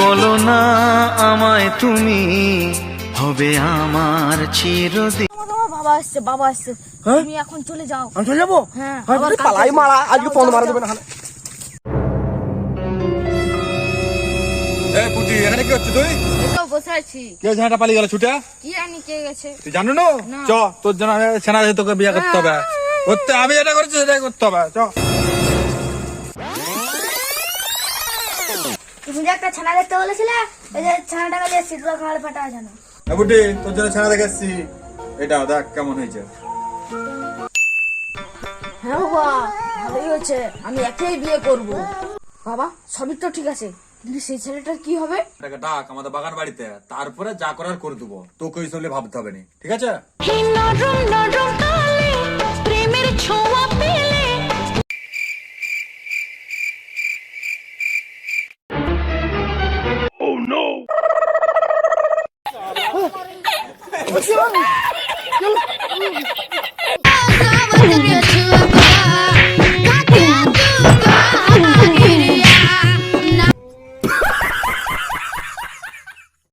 বলো না আমায় তুমি হবে আমার চিরদিন। বাবা আসছে তুমি এখন চলে যাও। আমি চলে যাবো? হ্যাঁ পালাই মারা, আজকে ফোন মারা দেবে না। এখানে কি হচ্ছে তুই? বসে আছি। কে ছেলেটা পালিয়ে গেল ছুটে? কি জানি কে গেছে। তুই জানো না? চ তোর জন্য ছেনা তোকে বিয়ে করতে হবে। আমি যেটা করছি সেটাই করতে হবে। চ তুমি যে একটা ছানা দেখতে বলেছিলে, এই যে ছানাটাকে যে শীতল খাওয়ার ফাটা আছে না। বুটি তোর জন্য ছেনা দেখেছি, এটা দেখ কেমন হয়েছে। হ্যাঁ বাবা ভালোই হচ্ছে, আমি একেই বিয়ে করব। বাবা সবই তো ঠিক আছে, কিন্তু সেই ছেলেটার কি হবে? এটাকে ডাক আমাদের বাগান বাড়িতে, তারপরে যা করার করে দেবো। তোকে ওই সবলে ভাবতে হবে না, ঠিক আছে? প্রেমের ছোঁয়া পেলে Oh no!